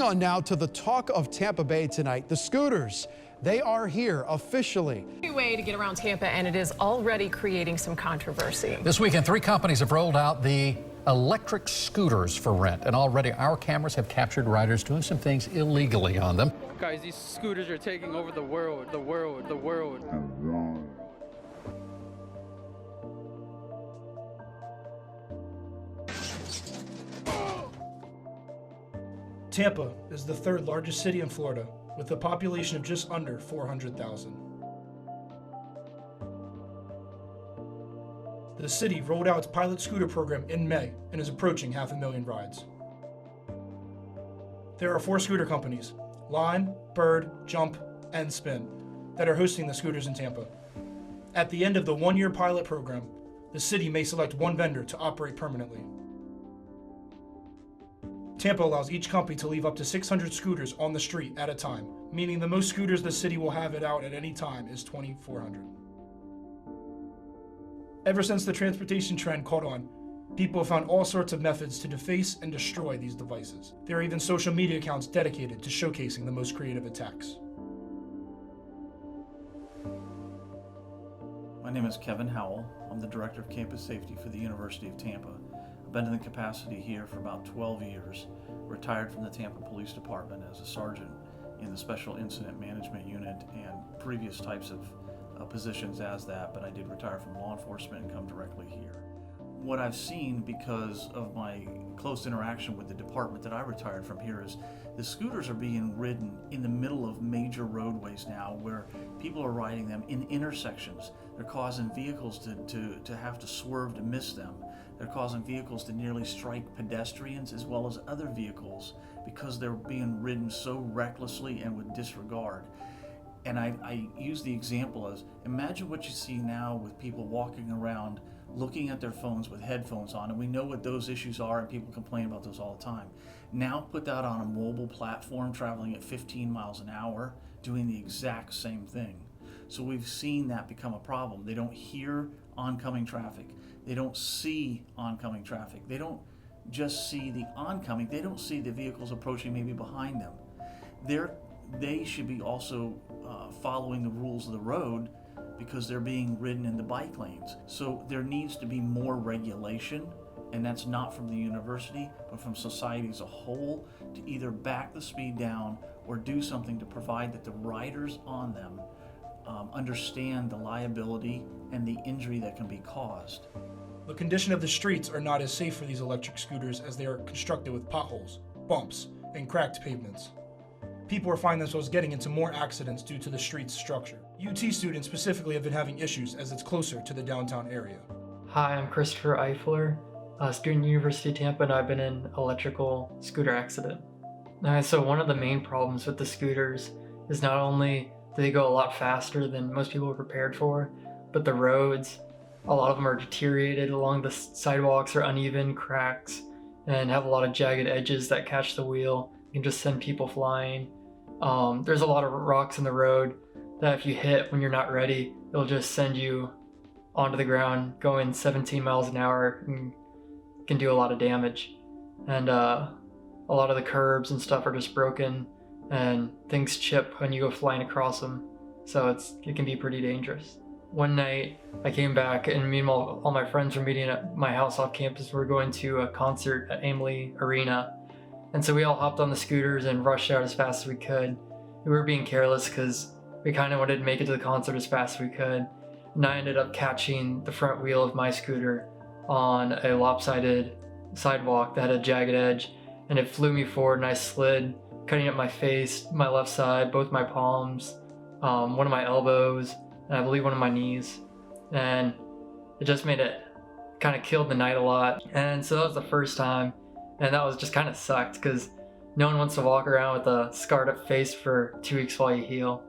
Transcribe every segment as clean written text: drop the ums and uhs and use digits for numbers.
On now to the talk of Tampa Bay tonight. The scooters, they are here officially. New way to get around Tampa, and it is already creating some controversy. This weekend, 3 companies have rolled out the electric scooters for rent, and already our cameras have captured riders doing some things illegally on them. Guys, these scooters are taking over the world. Tampa is the 3rd largest city in Florida, with a population of just under 400,000. The city rolled out its pilot scooter program in May and is approaching 500,000 rides. There are 4 scooter companies, Lime, Bird, Jump, and Spin, that are hosting the scooters in Tampa. At the end of the 1-year pilot program, the city may select one vendor to operate permanently. Tampa allows each company to leave up to 600 scooters on the street at a time, meaning the most scooters the city will have it out at any time is 2,400. Ever since the transportation trend caught on, people have found all sorts of methods to deface and destroy these devices. There are even social media accounts dedicated to showcasing the most creative attacks. My name is Kevin Howell. I'm the Director of Campus Safety for the University of Tampa. I've been in the capacity here for about 12 years, retired from the Tampa Police Department as a sergeant in the Special Incident Management Unit and previous types of positions as that, but I did retire from law enforcement and come directly here. What I've seen because of my close interaction with the department that I retired from here is the scooters are being ridden in the middle of major roadways now where people are riding them in intersections. They're causing vehicles to have to swerve to miss them. They're causing vehicles to nearly strike pedestrians as well as other vehicles because they're being ridden so recklessly and with disregard. And I use the example as, imagine what you see now with people walking around looking at their phones with headphones on, and we know what those issues are and people complain about those all the time. Now put that on a mobile platform traveling at 15 miles an hour doing the exact same thing. So we've seen that become a problem. They don't hear oncoming traffic. They don't see oncoming traffic. They don't just see the oncoming, they don't see the vehicles approaching maybe behind them. They should be also following the rules of the road because they're being ridden in the bike lanes. So there needs to be more regulation, and that's not from the university, but from society as a whole, to either back the speed down or do something to provide that the riders on them understand the liability and the injury that can be caused. The condition of the streets are not as safe for these electric scooters as they are constructed with potholes, bumps, and cracked pavements. People are finding themselves getting into more accidents due to the street's structure. UT students specifically have been having issues as it's closer to the downtown area. Hi, I'm Christopher Eifler, a student at the University of Tampa, and I've been in an electrical scooter accident. So one of the main problems with the scooters is not only do they go a lot faster than most people are prepared for, but the roads, a lot of them are deteriorated along the sidewalks, are uneven, cracks, and have a lot of jagged edges that catch the wheel and just send people flying. There's a lot of rocks in the road that if you hit when you're not ready, it'll just send you onto the ground going 17 miles an hour and can do a lot of damage. And a lot of the curbs and stuff are just broken and things chip when you go flying across them. So it can be pretty dangerous. One night I came back and me and all my friends were meeting at my house off campus. We're going to a concert at Amalie Arena. And so we all hopped on the scooters and rushed out as fast as we could. We were being careless because we kind of wanted to make it to the concert as fast as we could. And I ended up catching the front wheel of my scooter on a lopsided sidewalk that had a jagged edge, and it flew me forward and I slid, cutting up my face, my left side, both my palms, one of my elbows, and I believe one of my knees. And it just made it, kind of killed the night a lot. And so that was the first time. And that was just kind of sucked because no one wants to walk around with a scarred up face for 2 weeks while you heal.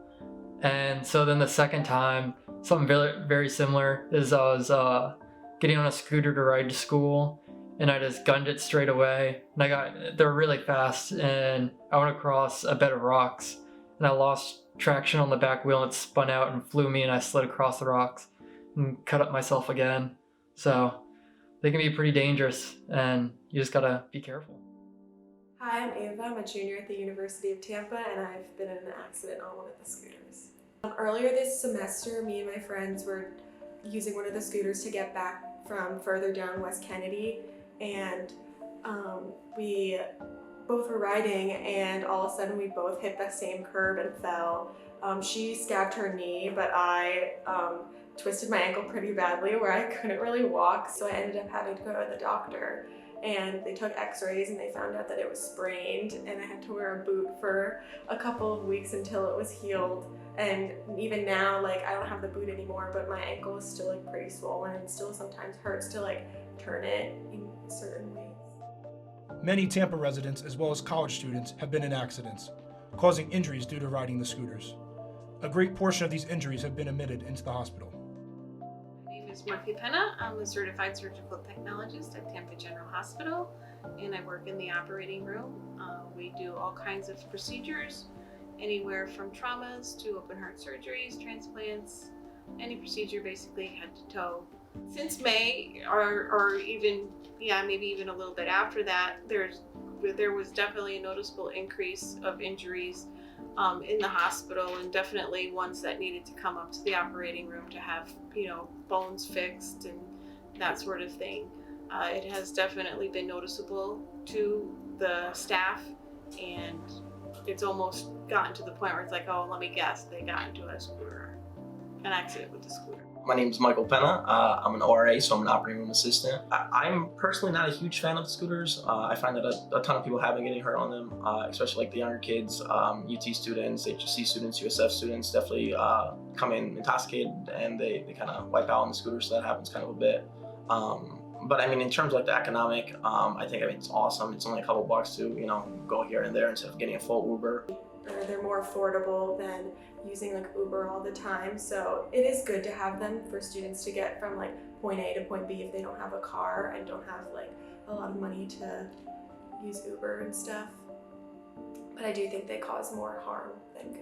And so then the second time, something very, very similar is I was getting on a scooter to ride to school, and I just gunned it straight away. And they were really fast, and I went across a bed of rocks, and and I lost traction on the back wheel and it spun out and flew me and I slid across the rocks and cut up myself again. So they can be pretty dangerous and you just gotta be careful. Hi, I'm Ava. I'm a junior at the University of Tampa and I've been in an accident on one of the scooters. Earlier this semester, me and my friends were using one of the scooters to get back from further down West Kennedy, and we both were riding and all of a sudden we both hit the same curb and fell. She scabbed her knee, but I twisted my ankle pretty badly where I couldn't really walk, so I ended up having to go to the doctor. And they took x-rays and they found out that it was sprained, and I had to wear a boot for a couple of weeks until it was healed. And even now, like, I don't have the boot anymore, but my ankle is still like pretty swollen and still sometimes hurts to like turn it in certain ways. Many Tampa residents as well as college students have been in accidents, causing injuries due to riding the scooters. A great portion of these injuries have been admitted into the hospital. My name is Murphy Penna. I'm a certified surgical technologist at Tampa General Hospital, and I work in the operating room. We do all kinds of procedures, anywhere from traumas to open heart surgeries, transplants, any procedure basically head to toe. Since May, or even, maybe even a little bit after that, there was definitely a noticeable increase of injuries in the hospital, and definitely ones that needed to come up to the operating room to have, bones fixed and that sort of thing. It has definitely been noticeable to the staff, and it's almost gotten to the point where it's like, oh, let me guess, they got into an accident with the scooter. My name is Michael Penna. I'm an ORA, so I'm an operating room assistant. I'm personally not a huge fan of scooters. I find that a ton of people have been getting hurt on them, especially like the younger kids, UT students, HSC students, USF students definitely come in intoxicated and they kind of wipe out on the scooter, so that happens kind of a bit. But I mean, in terms of like the economic, I think it's awesome. It's only a couple bucks to, go here and there instead of getting a full Uber. They're more affordable than using like Uber all the time, so it is good to have them for students to get from like point A to point B if they don't have a car and don't have like a lot of money to use Uber and stuff. But I do think they cause more harm than good.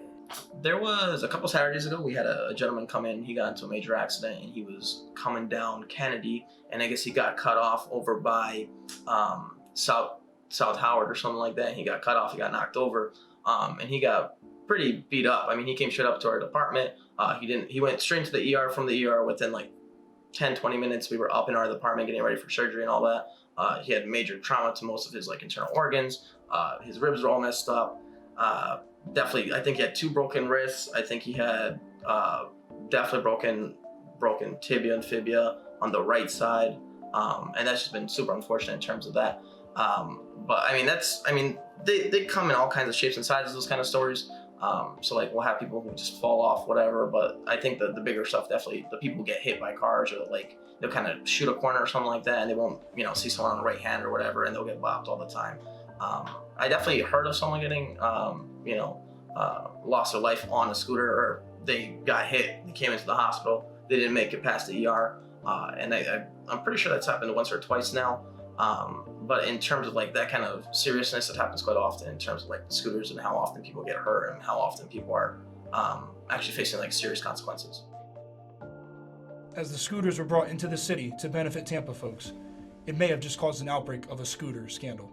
There was a couple Saturdays ago, we had a gentleman come in. He got into a major accident and he was coming down Kennedy, and I guess he got cut off over by South Howard or something like that. He got cut off, he got knocked over, and he got pretty beat up. I mean, he came straight up to our department. He went straight to the ER. From the ER, within like 10-20 minutes, we were up in our department getting ready for surgery and all that. He had major trauma to most of his like internal organs. His ribs were all messed up. Definitely, I think he had 2 broken wrists. I think he had definitely broken tibia and fibia on the right side. And that's just been super unfortunate in terms of that. But I mean, they come in all kinds of shapes and sizes, those kind of stories. So like we'll have people who just fall off, whatever. But I think that the bigger stuff, definitely the people who get hit by cars, or like they'll kind of shoot a corner or something like that, and they won't, see someone on the right hand or whatever, and they'll get bopped all the time. I definitely heard of someone getting, lost their life on a scooter, or they got hit, they came into the hospital, they didn't make it past the ER, and I'm pretty sure that's happened once or twice now. But in terms of like that kind of seriousness, it happens quite often in terms of like the scooters and how often people get hurt and how often people are actually facing like serious consequences. As the scooters were brought into the city to benefit Tampa folks, it may have just caused an outbreak of a scooter scandal.